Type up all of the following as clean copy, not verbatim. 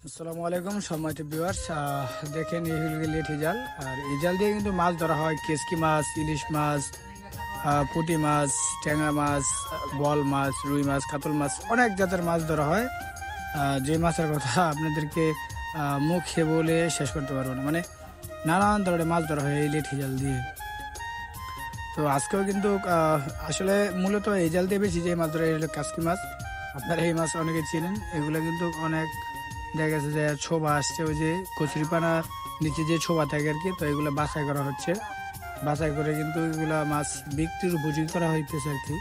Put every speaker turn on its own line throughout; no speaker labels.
আসসালামু আলাইকুম সম্মানিত ভিউয়ার্স, দেখেন এই হলো গিয়ে লেঠি জাল। আর এই জাল দিয়ে কিন্তু মাছ ধরা হয় কেসকি মাছ, ইলিশ মাছ, পুঁটি মাছ, ট্যাংরা মাছ, বল মাছ, রুই মাছ, কাতল মাছ, অনেক জাতের মাছ ধরা হয়। যে মাছের কথা আপনাদেরকে মুখে বলে শেষ করতে পারবো না, মানে নানান ধরনের মাছ ধরা হয় এই লেঠি জাল দিয়ে। তো আজকেও কিন্তু আসলে মূলত এই জাল দিয়ে বেশি যে মাছ ধরা হলো কাসকি মাছ। আপনারা এই মাছ অনেকে চিনেন, এগুলো কিন্তু অনেক দেখা গেছে যে ছোবা আসছে, ওই যে কচুরিপানার নিচে যে ছোবা থাকে আর কি। তো এগুলো বাছাই করা হচ্ছে, বাছাই করে কিন্তু এগুলা মাছ বিক্রির উপযোগী করা হইতেছে আর কি।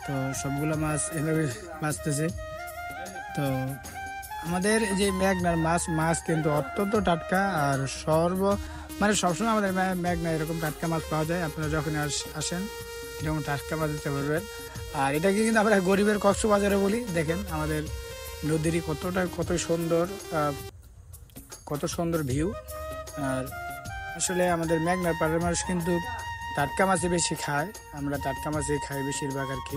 তো সবগুলো মাছ এভাবে বাঁচতেছে। তো আমাদের যে মেঘনার মাছ মাছ কিন্তু অত্যন্ত টাটকা, আর মানে সবসময় আমাদের মেঘনা এরকম টাটকা মাছ পাওয়া যায়। আপনারা যখন আসেন এরকম টাটকা মাছ দিতে পারবেন। আর এটাকে কিন্তু আমরা গরিবের কক্সবাজারে বলি। দেখেন আমাদের নদীরই কত সুন্দর, কত সুন্দর ভিউ। আর আসলে আমাদের মেঘনার পাড়ের মানুষ কিন্তু টাটকা মাছই বেশি খায়, আমরা টাটকা মাছই খাই বেশিরভাগ আর কি।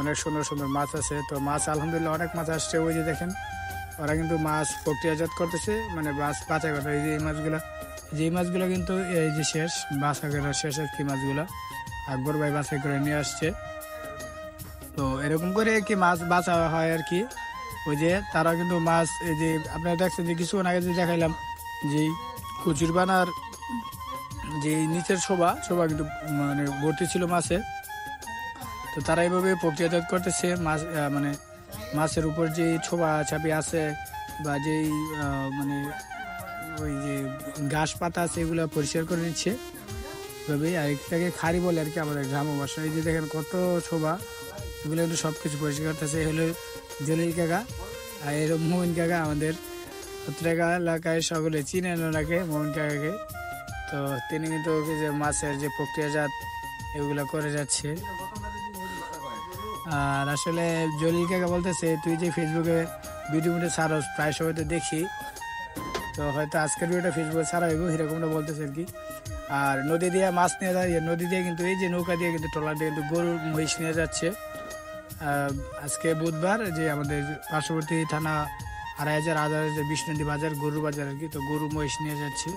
অনেক সুন্দর সুন্দর মাছ আছে। তো মাছ আলহামদুলিল্লাহ অনেক মাছ আসছে, ওই যে দেখেন ওরা কিন্তু মাছ প্রক্রিয়াজাত করতেছে, মানে মাছ বাছাই করতে। এই যে এই মাছগুলো কিন্তু এই যে শেষ বাছাই করা শেষ আর কি। মাছগুলো আকবর ভাই বাছাই করে নিয়ে আসছে। তো এরকম করে কি মাছ বাছা হয় আর কি। ওই যে তারা কিন্তু মাছ, এই যে আপনারা দেখছেন যে কিছুক্ষণ আগে যে দেখাইলাম যে কচুর বানার যে নিচের শোভা কিন্তু মানে ভর্তি ছিল মাছে। তো তারা এইভাবে প্রক্রিয়াজাত করতেছে মাছ, মানে মাছের উপর যে ছোবা চাপি আছে বা যেই মানে ওই যে ঘাস পাতা আছে এগুলো পরিষ্কার করে নিচ্ছে এভাবেই। আর এটাকে খাড়ি বলে আর কি আমাদের গ্রাম্য ভাষায়। এই যে দেখেন কত ছোবা, এগুলো কিন্তু সব কিছু পরিষ্কার করতেছে। হলো জলিল কাকা, আর এরকম মোমিন কাকা, আমাদের পত্রিকা এলাকায় সকলে চিনেন ওনাকে, মোমিন কাকাকে। তো তিনি কিন্তু যে মাছের যে প্রক্রিয়াজাত এগুলো করে যাচ্ছে। আর আসলে জলিল কাকা বলতেছে, তুই যে ফেসবুকে ভিডিও ছাড়স প্রায় সময় তো দেখি, তো হয়তো আজকের ভিডিওটা ফেসবুকে ছাড়া হইব এরকমটা বলতেছে আর কি। আর নদী দিয়ে মাছ নিয়ে যায়, নদী দিয়ে কিন্তু এই যে নৌকা দিয়ে কিন্তু ট্রলার দিয়ে কিন্তু গরু মহিষ নিয়ে যাচ্ছে। আজকে বুধবার, যে আমাদের পার্শ্ববর্তী থানা আড়াই যে বিষ্ণুনদী বাজার, গরু বাজার আর কি। তো গরু মহিষ নিয়ে যাচ্ছে।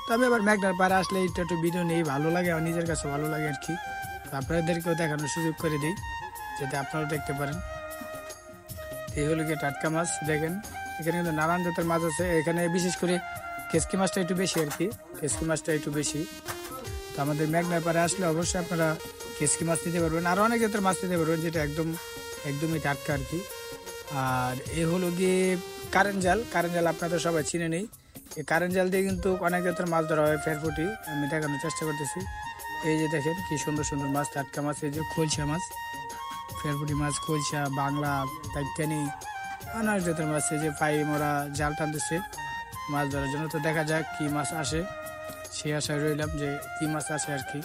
তবে এবার মেঘনার পাড়ে আসলে একটু ভিডিও নেই, ভালো লাগে, আমার নিজের কাছে ভালো লাগে আর কি। তো আপনাদেরকেও দেখানোর সুযোগ করে দিই, যাতে আপনারাও দেখতে পারেন। এই হলো গিয়ে টাটকা মাছ। দেখেন এখানে কিন্তু নানান জাতের মাছ আছে। এখানে বিশেষ করে কেসকি মাছটা একটু বেশি আর কি, কেসকি মাছটা একটু বেশি। তো আমাদের মেঘনার পাড়ে আসলে অবশ্যই আপনারা কেসকি মাছ নিতে পারবেন, আর অনেক জাতের মাছ নিতে পারবেন, যেটা একদমই টাটকা আর কি। আর এ হলো গিয়ে কারেন্ট জাল আপনারা সবাই চিনে নেই। এই কারেন্ট জাল দিয়ে কিন্তু অনেক জাতের মাছ ধরা হয়। ফেরফুটি আমি দেখানোর চেষ্টা করতেছি। এই যে দেখেন কি সুন্দর সুন্দর মাছ, টাটকা মাছ। এই যে খোলসা মাছ, ফেরফুটি মাছ, খোলসা, বাংলা, টাইকানি, অনেক জাতের মাছ। এই যে পাই মোরা জাল টানতেছে মাছ ধরার জন্য। তো দেখা যাক কি মাছ আসে, সেই আশায় রইলাম যে কি মাছ আসে আর কি।